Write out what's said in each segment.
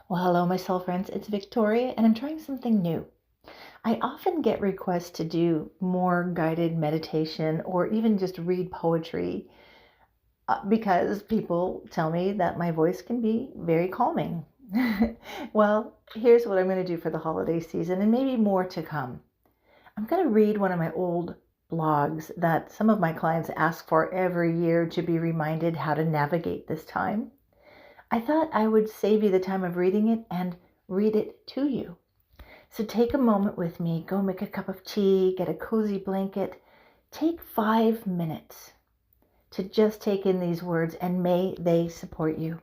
Well, hello, my soul friends. It's Victoria, and I'm trying something new. I often get requests to do more guided meditation or even just read poetry because people tell me that my voice can be very calming. Well, here's what I'm going to do for the holiday season and maybe more to come. I'm going to read one of my old blogs that some of my clients ask for every year to be reminded how to navigate this time. I thought I would save you the time of reading it and read it to you. So take a moment with me, go make a cup of tea, get a cozy blanket. Take 5 minutes to just take in these words, and may they support you.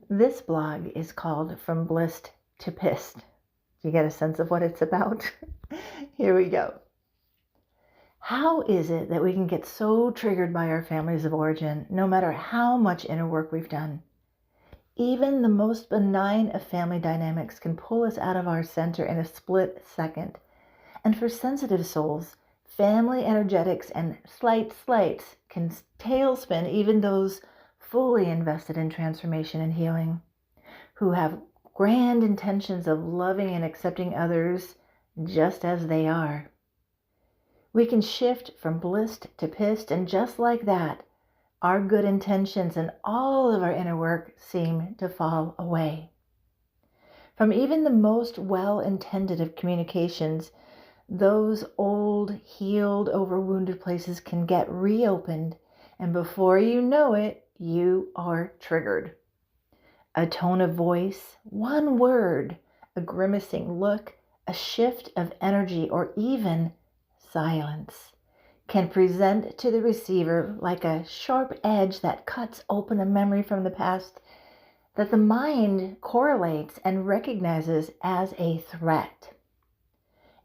This blog is called From Blissed to Pissed. Do you get a sense of what it's about? Here we go. How is it that we can get so triggered by our families of origin, no matter how much inner work we've done? Even the most benign of family dynamics can pull us out of our center in a split second. And for sensitive souls, family energetics and slights can tailspin even those fully invested in transformation and healing, who have grand intentions of loving and accepting others just as they are. We can shift from blissed to pissed, and just like that, our good intentions and all of our inner work seem to fall away. From even the most well-intended of communications, those old, healed, over-wounded places can get reopened, and before you know it, you are triggered. A tone of voice, one word, a grimacing look, a shift of energy, or even silence can present to the receiver like a sharp edge that cuts open a memory from the past that the mind correlates and recognizes as a threat.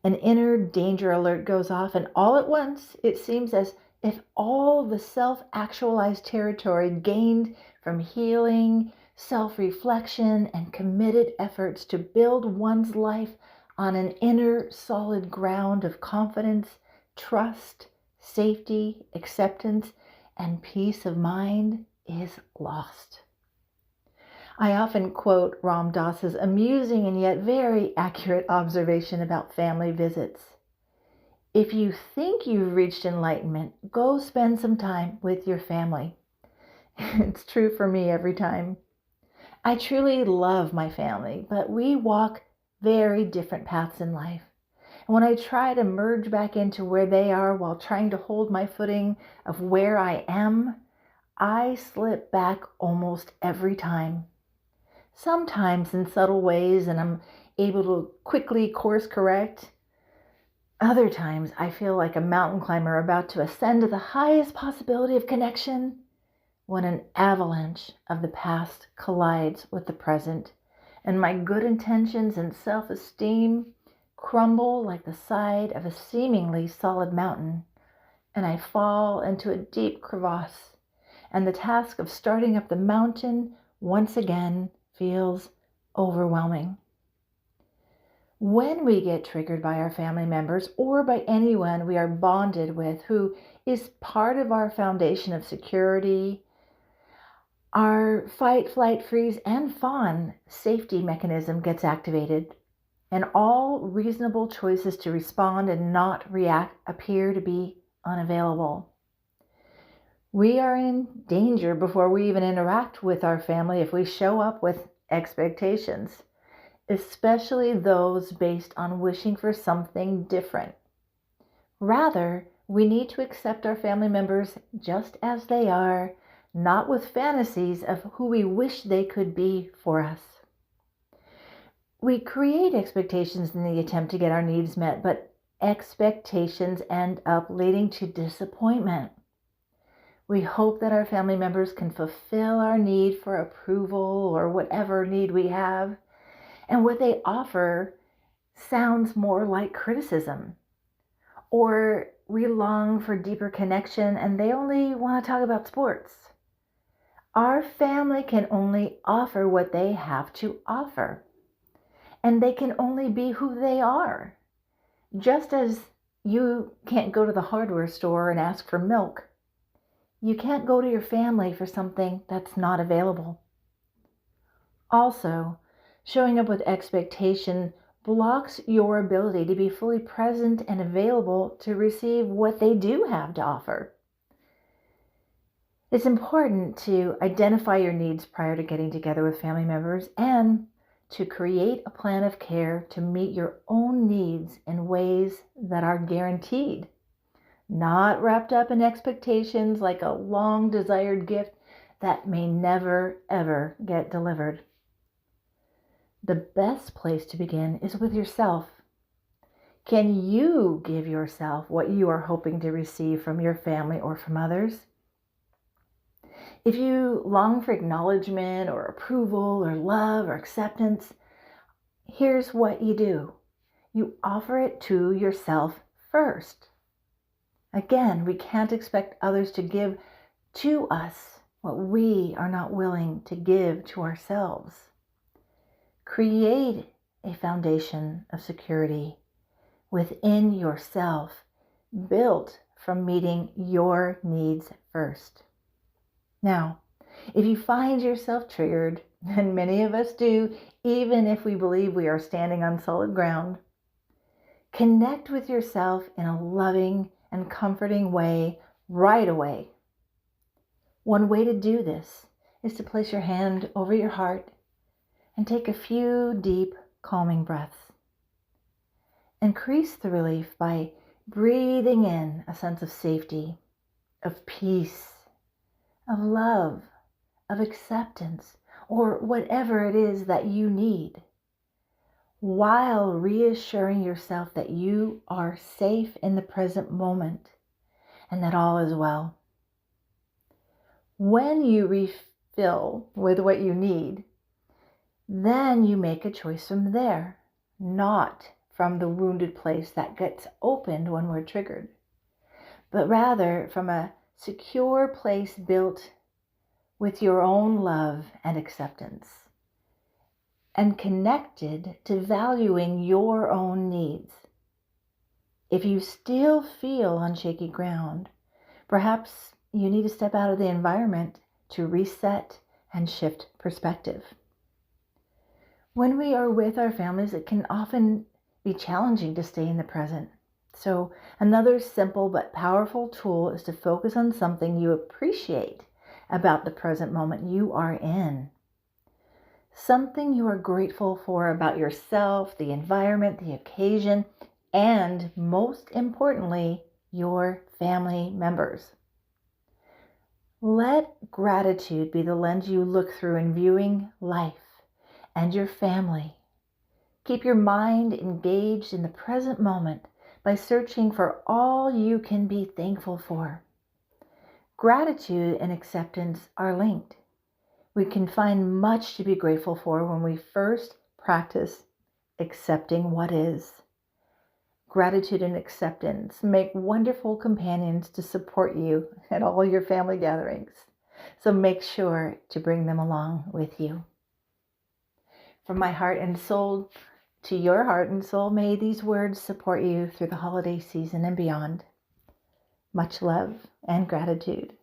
An inner danger alert goes off, and all at once it seems as if all the self-actualized territory gained from healing, self-reflection, and committed efforts to build one's life on an inner solid ground of confidence, trust, safety, acceptance, and peace of mind is lost. I often quote Ram Dass's amusing and yet very accurate observation about family visits. If you think you've reached enlightenment, go spend some time with your family. It's true for me every time. I truly love my family, but we walk very different paths in life. When I try to merge back into where they are while trying to hold my footing of where I am, I slip back almost every time. Sometimes in subtle ways, and I'm able to quickly course correct. Other times I feel like a mountain climber about to ascend to the highest possibility of connection when an avalanche of the past collides with the present, and my good intentions and self-esteem crumble like the side of a seemingly solid mountain, and I fall into a deep crevasse, and the task of starting up the mountain once again feels overwhelming. When we get triggered by our family members or by anyone we are bonded with who is part of our foundation of security, our fight, flight, freeze, and fawn safety mechanism gets activated, and all reasonable choices to respond and not react appear to be unavailable. We are in danger before we even interact with our family if we show up with expectations, especially those based on wishing for something different. Rather, we need to accept our family members just as they are, not with fantasies of who we wish they could be for us. We create expectations in the attempt to get our needs met, but expectations end up leading to disappointment. We hope that our family members can fulfill our need for approval or whatever need we have, and what they offer sounds more like criticism. Or we long for deeper connection and they only want to talk about sports. Our family can only offer what they have to offer, and they can only be who they are. Just as you can't go to the hardware store and ask for milk, you can't go to your family for something that's not available. Also, Showing up with expectation blocks your ability to be fully present and available to receive what they do have to offer. It's important to identify your needs prior to getting together with family members and to create a plan of care to meet your own needs in ways that are guaranteed, not wrapped up in expectations like a long desired gift that may never ever get delivered. The best place to begin is with yourself. Can you give yourself what you are hoping to receive from your family or from others? If you long for acknowledgement or approval or love or acceptance, here's what you do. You offer it to yourself first. Again, we can't expect others to give to us what we are not willing to give to ourselves. Create a foundation of security within yourself, built from meeting your needs first. Now, if you find yourself triggered, and many of us do, even if we believe we are standing on solid ground, connect with yourself in a loving and comforting way right away. One way to do this is to place your hand over your heart and take a few deep, calming breaths. Increase the relief by breathing in a sense of safety, of peace, of love, of acceptance, or whatever it is that you need, while reassuring yourself that you are safe in the present moment and that all is well. When you refill with what you need, then you make a choice from there, not from the wounded place that gets opened when we're triggered, but rather from a secure place built with your own love and acceptance and connected to valuing your own needs. If you still feel on shaky ground, perhaps you need to step out of the environment to reset and shift perspective. When we are with our families, it can often be challenging to stay in the present. So another simple but powerful tool is to focus on something you appreciate about the present moment you are in. Something you are grateful for about yourself, the environment, the occasion, and most importantly, your family members. Let gratitude be the lens you look through in viewing life and your family. Keep your mind engaged in the present moment by searching for all you can be thankful for. Gratitude and acceptance are linked. We can find much to be grateful for when we first practice accepting what is. Gratitude and acceptance make wonderful companions to support you at all your family gatherings. So make sure to bring them along with you. From my heart and soul to your heart and soul, may these words support you through the holiday season and beyond. Much love and gratitude.